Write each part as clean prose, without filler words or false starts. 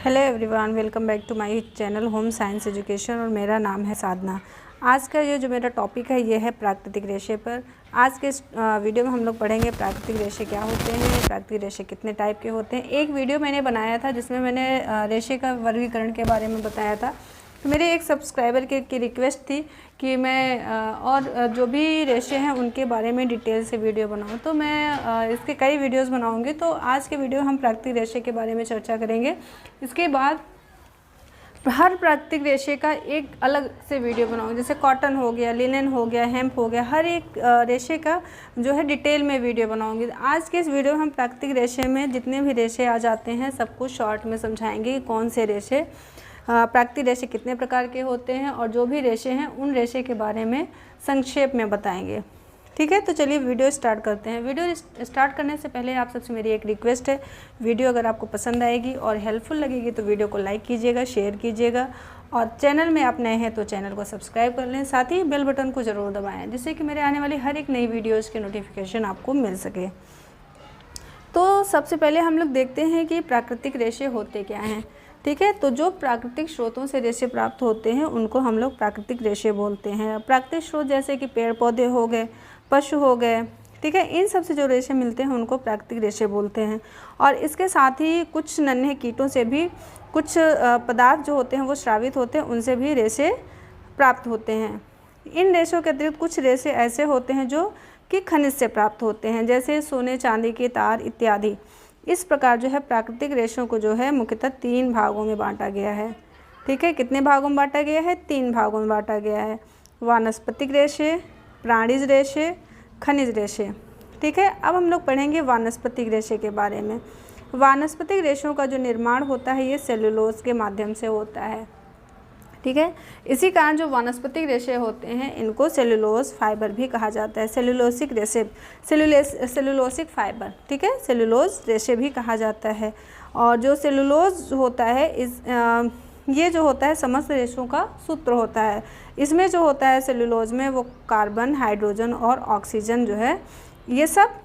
Hello everyone, welcome back to my channel home science education और मेरा नाम है साधना। आज का ये जो मेरा टॉपिक है ये है प्राकृतिक रेशे पर। आज के इस वीडियो में हम लोग पढ़ेंगे प्राकृतिक रेशे क्या होते हैं, प्राकृतिक रेशे कितने टाइप के होते हैं। एक वीडियो मैंने बनाया था जिसमें मैंने रेशे का वर्गीकरण के बारे में बताया था। तो मेरे एक सब्सक्राइबर की रिक्वेस्ट थी कि मैं और जो भी रेशे हैं उनके बारे में डिटेल से वीडियो बनाऊं, तो मैं इसके कई वीडियोस बनाऊंगी। तो आज के वीडियो हम प्राकृतिक रेशे के बारे में चर्चा करेंगे। इसके बाद हर प्राकृतिक रेशे का एक अलग से वीडियो बनाऊंगी, जैसे कॉटन हो गया, लिनन हो गया, हेम्प हो गया, हर एक रेशे का जो है डिटेल में वीडियो बनाऊंगी। आज के इस वीडियो में हम प्राकृतिक रेशे में जितने भी रेशे आ जाते हैं सब कुछ शॉर्ट में समझाएंगे कि कौन से रेशे, प्राकृतिक रेशे कितने प्रकार के होते हैं और जो भी रेशे हैं उन रेशे के बारे में संक्षेप में बताएंगे। ठीक है, तो चलिए वीडियो स्टार्ट करते हैं। वीडियो स्टार्ट करने से पहले आप सबसे मेरी एक रिक्वेस्ट है, वीडियो अगर आपको पसंद आएगी और हेल्पफुल लगेगी तो वीडियो को लाइक कीजिएगा, शेयर कीजिएगा और चैनल में आप नए हैं तो चैनल को सब्सक्राइब कर लें। साथ ही बेल बटन को ज़रूर दबाएँ जिससे कि मेरे आने वाली हर एक नई वीडियोज़ के नोटिफिकेशन आपको मिल सके। तो सबसे पहले हम लोग देखते हैं कि प्राकृतिक रेशे होते क्या हैं। ठीक है, तो जो प्राकृतिक स्रोतों से रेशे प्राप्त होते हैं उनको हम लोग प्राकृतिक रेशे बोलते हैं। प्राकृतिक स्रोत जैसे कि पेड़ पौधे हो गए, पशु हो गए, ठीक है, इन सब से जो रेशे मिलते हैं उनको प्राकृतिक रेशे बोलते हैं। और इसके साथ ही कुछ नन्हे कीटों से भी कुछ पदार्थ जो होते हैं वो स्रावित होते हैं, उनसे भी रेशे प्राप्त होते हैं। इन रेशों के अतिरिक्त कुछ रेशे ऐसे होते हैं जो कि खनिज से प्राप्त होते हैं, जैसे सोने चांदी के तार इत्यादि। इस प्रकार जो है प्राकृतिक रेशों को जो है मुख्यतः 3 भागों में बांटा गया है। ठीक है, कितने भागों में बांटा गया है? 3 भागों में बांटा गया है। वानस्पतिक रेशे, प्राणिज रेशे, खनिज रेशे। ठीक है, अब हम लोग पढ़ेंगे वानस्पतिक रेशे के बारे में। वानस्पतिक रेशों का जो निर्माण होता है ये सेलुलोज के माध्यम से होता है। ठीक है, इसी कारण जो वानस्पतिक रेशे होते हैं इनको सेलुलोज फाइबर भी कहा जाता है। सेलुलोसिक रेशे, सेलुलोसिक फाइबर, ठीक है, सेलुलोज रेशे भी कहा जाता है। और जो सेलुलोज होता है ये जो होता है समस्त रेशों का सूत्र होता है। इसमें जो होता है सेलुलोज में वो कार्बन, हाइड्रोजन और ऑक्सीजन जो है ये सब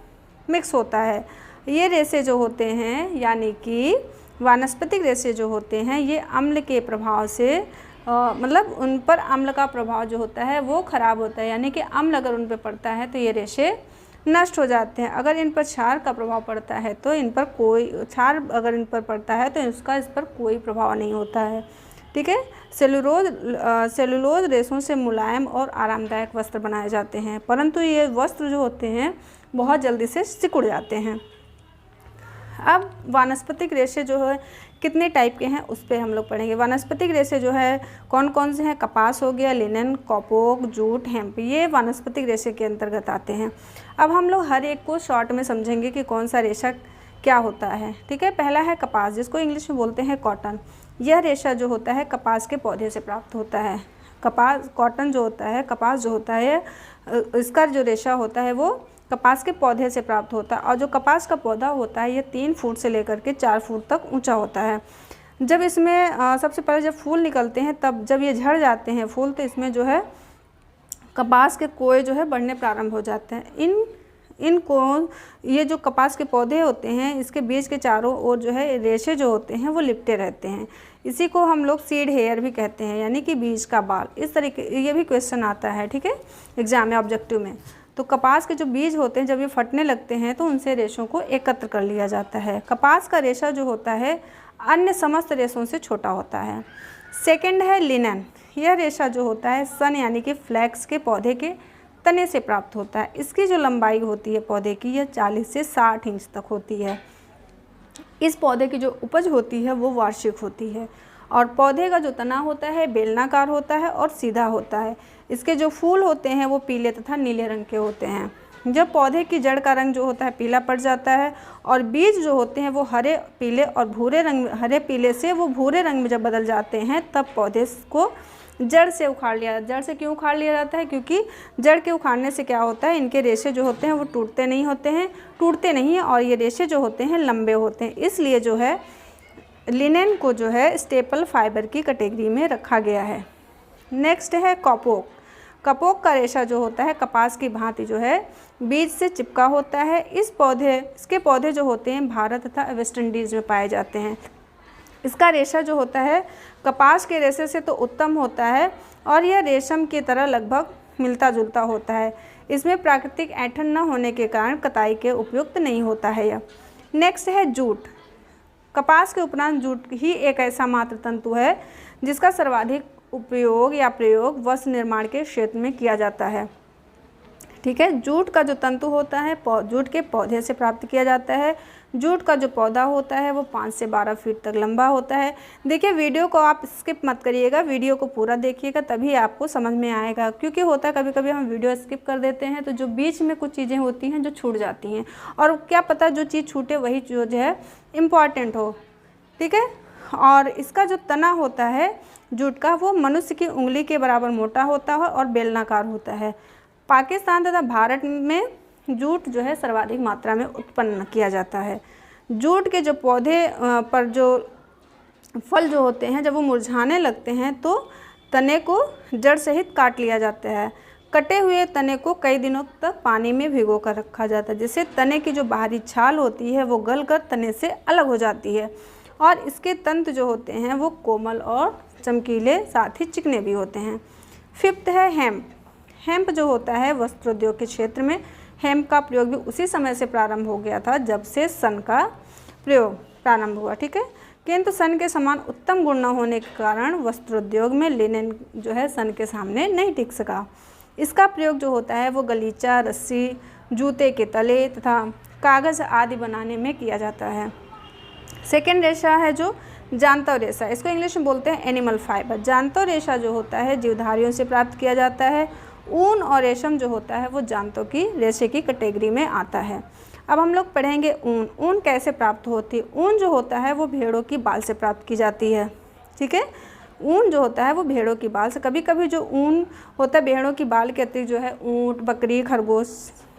मिक्स होता है। ये रेशे जो होते हैं यानी कि वानस्पतिक रेशे जो होते हैं ये अम्ल के प्रभाव से मतलब उन पर अम्ल का प्रभाव जो होता है वो ख़राब होता है, यानी कि अम्ल अगर उन पर पड़ता है तो ये रेशे नष्ट हो जाते हैं। अगर इन पर क्षार का प्रभाव पड़ता है तो इन पर कोई क्षार अगर इन पर पड़ता है तो इसका इस पर कोई प्रभाव नहीं होता है। ठीक है, सेलुलोज रेशों से मुलायम और आरामदायक वस्त्र बनाए जाते हैं, परंतु ये वस्त्र जो होते हैं बहुत जल्दी से सिकुड़ जाते हैं। अब वानस्पतिक रेशे जो है कितने टाइप के हैं उस पर हम लोग पढ़ेंगे। वानस्पतिक रेशे जो है कौन कौन से हैं? कपास हो गया, लिनन, कॉपोक, जूट, हेम्प, ये वानस्पतिक रेशे के अंतर्गत आते हैं। अब हम लोग हर एक को शॉर्ट में समझेंगे कि कौन सा रेशा क्या होता है। ठीक है, पहला है कपास, जिसको इंग्लिश में बोलते हैं कॉटन। यह रेशा जो होता है कपास के पौधे से प्राप्त होता है। कॉटन जो होता है, कपास जो होता है, इसका जो रेशा होता है वो कपास के पौधे से प्राप्त होता है। और जो कपास का पौधा होता है ये 3 फुट से लेकर के 4 फुट तक ऊंचा होता है। जब इसमें सबसे पहले जब फूल निकलते हैं तब जब ये झड़ जाते हैं फूल तो इसमें जो है कपास के कोए जो है बढ़ने प्रारंभ हो जाते हैं। इनको ये जो कपास के पौधे होते हैं इसके बीज के चारों ओर जो है रेशे जो होते हैं वो लिपटे रहते हैं। इसी को हम लोग सीड हेयर भी कहते हैं, यानी कि बीज का बाल। इस तरीके ये भी क्वेश्चन आता है, ठीक है, एग्जाम में ऑब्जेक्टिव में। तो कपास के जो बीज होते हैं जब ये फटने लगते हैं तो उनसे रेशों को एकत्र कर लिया जाता है। कपास का रेशा जो होता है अन्य समस्त रेशों से छोटा होता है। सेकंड है लिनन। यह रेशा जो होता है सन यानी कि फ्लैक्स के पौधे के तने से प्राप्त होता है। इसकी जो लंबाई होती है पौधे की यह 40 से 60 इंच तक होती है। इस पौधे की जो उपज होती है वो वार्षिक होती है और पौधे का जो तना होता है बेलनाकार होता है और सीधा होता है। इसके जो फूल होते हैं वो पीले तथा नीले रंग के होते हैं। जब पौधे की जड़ का रंग जो होता है पीला पड़ जाता है और बीज जो होते हैं वो हरे पीले और भूरे रंग, हरे पीले से वो भूरे रंग में जब बदल जाते हैं तब पौधे को जड़ से उखाड़ लिया। जड़ से क्यों उखाड़ लिया जाता है? क्योंकि जड़ के उखाड़ने से क्या होता है, इनके रेशे जो होते हैं वो टूटते नहीं हैं और ये रेशे जो होते हैं लंबे होते हैं। इसलिए जो है लिनेन को जो है स्टेपल फाइबर की कैटेगरी में रखा गया है। नेक्स्ट है कॉपोक। कपोक का रेशा जो होता है कपास की भांति जो है बीज से चिपका होता है। इसके पौधे जो होते हैं भारत तथा वेस्ट इंडीज़ में पाए जाते हैं। इसका रेशा जो होता है कपास के रेशे से तो उत्तम होता है और यह रेशम की तरह लगभग मिलता जुलता होता है। इसमें प्राकृतिक ऐंठन न होने के कारण कताई के उपयुक्त नहीं होता है यह। नेक्स्ट है जूट। कपास के उपरांत जूट ही एक ऐसा मात्र तंतु है जिसका सर्वाधिक उपयोग या प्रयोग वस्त्र निर्माण के क्षेत्र में किया जाता है। ठीक है, जूट का जो तंतु होता है जूट के पौधे से प्राप्त किया जाता है। जूट का जो पौधा होता है वो 5 से 12 फीट तक लंबा होता है। देखिए, वीडियो को आप स्किप मत करिएगा, वीडियो को पूरा देखिएगा तभी आपको समझ में आएगा। क्योंकि होता है कभी कभी हम वीडियो स्किप कर देते हैं तो जो बीच में कुछ चीज़ें होती हैं जो छूट जाती हैं, और क्या पता जो चीज़ छूटे वही जो है इम्पॉर्टेंट हो। ठीक है, और इसका जो तना होता है जूट का वो मनुष्य की उंगली के बराबर मोटा होता है और बेलनाकार होता है। पाकिस्तान तथा भारत में जूट जो है सर्वाधिक मात्रा में उत्पन्न किया जाता है। जूट के जो पौधे पर जो फल जो होते हैं जब वो मुरझाने लगते हैं तो तने को जड़ सहित काट लिया जाता है। कटे हुए तने को कई दिनों तक पानी में भिगो कर रखा जाता है, जिससे तने की जो बाहरी छाल होती है वो गलकर तने से अलग हो जाती है और इसके तंतु जो होते हैं वो कोमल और चमकीले साथ ही चिकने भी होते हैं। फिफ्थ है हेम्प। हेम्प जो होता है वस्त्रोद्योग के क्षेत्र में हेम्प का प्रयोग भी उसी समय से प्रारंभ हो गया था जब से सन का प्रयोग प्रारंभ हुआ। ठीक है, किंतु सन के समान उत्तम गुण न होने के कारण वस्त्रोद्योग में लिनेन जो है सन के सामने नहीं टिक सका। इसका प्रयोग जो होता है वो गलीचा, रस्सी, जूते के तले तथा कागज़ आदि बनाने में किया जाता है। सेकेंड रेशा है जो जांतव रेशा, इसको इंग्लिश में बोलते हैं एनिमल फाइबर। जांतव रेशा जो होता है जीवधारियों से प्राप्त किया जाता है। ऊन और रेशम जो होता है वो जांतों की रेशे की कैटेगरी में आता है। अब हम लोग पढ़ेंगे ऊन। ऊन कैसे प्राप्त होती है? ऊन जो होता है वो भेड़ों की बाल से प्राप्त की जाती है। ठीक है, ऊन जो होता है वो भेड़ों की बाल से, कभी कभी जो ऊन होता है भेड़ों की बाल के अतिरिक्त जो है ऊँट, बकरी, खरगोश,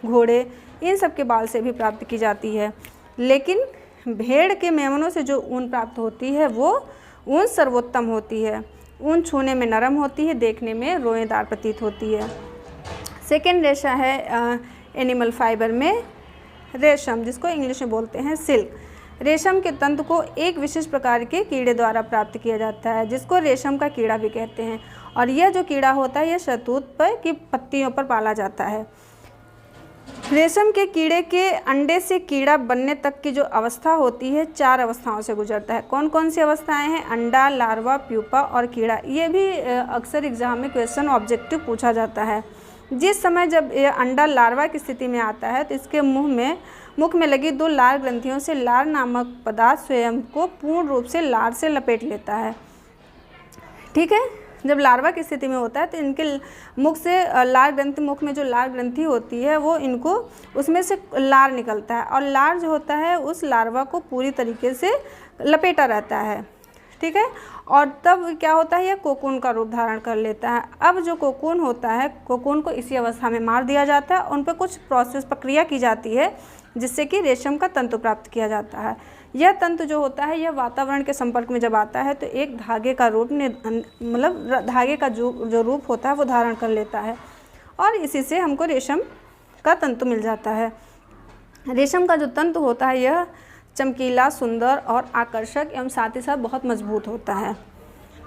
घोड़े इन सब के बाल से भी प्राप्त की जाती है। लेकिन भेड़ के मेमनों से जो ऊन प्राप्त होती है वो ऊन सर्वोत्तम होती है। ऊन छूने में नरम होती है, देखने में रोएदार प्रतीत होती है। सेकेंड रेशा है एनिमल फाइबर में रेशम, जिसको इंग्लिश में बोलते हैं सिल्क। रेशम के तंतु को एक विशेष प्रकार के कीड़े द्वारा प्राप्त किया जाता है जिसको रेशम का कीड़ा भी कहते हैं, और यह जो कीड़ा होता है यह शहतूत पर की पत्तियों पर पाला जाता है। रेशम के कीड़े के अंडे से कीड़ा बनने तक की जो अवस्था होती है 4 अवस्थाओं से गुजरता है। कौन कौन सी अवस्थाएं हैं? अंडा, लार्वा, प्यूपा और कीड़ा। ये भी अक्सर एग्जाम में क्वेश्चन ऑब्जेक्टिव पूछा जाता है। जिस समय जब ये अंडा लार्वा की स्थिति में आता है तो इसके मुख में लगी 2 लार ग्रंथियों से लार नामक पदार्थ स्वयं को पूर्ण रूप से लार से लपेट लेता है। ठीक है, जब लार्वा की स्थिति में होता है तो इनके मुख से लार ग्रंथि, मुख में जो लार ग्रंथि होती है वो इनको उसमें से लार निकलता है और लार जो होता है उस लार्वा को पूरी तरीके से लपेटा रहता है। ठीक है, और तब क्या होता है, यह कोकून का रूप धारण कर लेता है। अब जो कोकून होता है, कोकून को इसी अवस्था में मार दिया जाता है, उन पर कुछ प्रक्रिया की जाती है जिससे कि रेशम का तंतु प्राप्त किया जाता है। यह तंतु जो होता है यह वातावरण के संपर्क में जब आता है तो एक धागे का रूप मतलब धागे का जो रूप होता है वो धारण कर लेता है और इसी से हमको रेशम का तंतु मिल जाता है। रेशम का जो तंतु होता है यह चमकीला, सुंदर और आकर्षक एवं साथ ही साथ बहुत मजबूत होता है।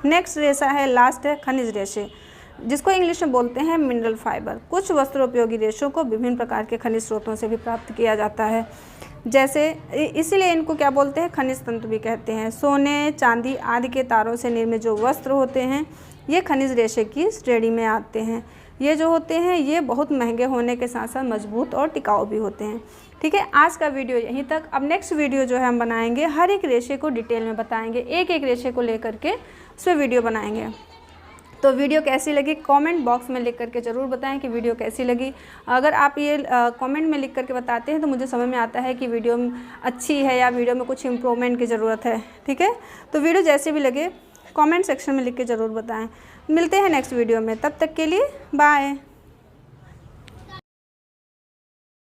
नेक्स्ट रेशा है, लास्ट है खनिज रेशे, जिसको इंग्लिश में बोलते हैं मिनरल फाइबर। कुछ वस्त्रोपयोगी रेशों को विभिन्न प्रकार के खनिज स्रोतों से भी प्राप्त किया जाता है, जैसे इसीलिए इनको क्या बोलते हैं, खनिज तंतु भी कहते हैं। सोने, चांदी आदि के तारों से निर्मित जो वस्त्र होते हैं ये खनिज रेशे की श्रेणी में आते हैं। ये जो होते हैं ये बहुत महंगे होने के साथ साथ मजबूत और टिकाऊ भी होते हैं। ठीक है, आज का वीडियो यहीं तक। अब नेक्स्ट वीडियो जो है हम बनाएंगे, हर एक रेशे को डिटेल में बताएंगे, एक एक रेशे को लेकर के उस पर वीडियो बनाएंगे। तो वीडियो कैसी लगी कमेंट बॉक्स में लिख करके ज़रूर बताएं कि वीडियो कैसी लगी। अगर आप ये कमेंट में लिख करके बताते हैं तो मुझे समझ में आता है कि वीडियो अच्छी है या वीडियो में कुछ इम्प्रूवमेंट की ज़रूरत है। ठीक है, तो वीडियो जैसे भी लगे कमेंट सेक्शन में लिख के ज़रूर बताएं। मिलते हैं नेक्स्ट वीडियो में, तब तक के लिए बाय।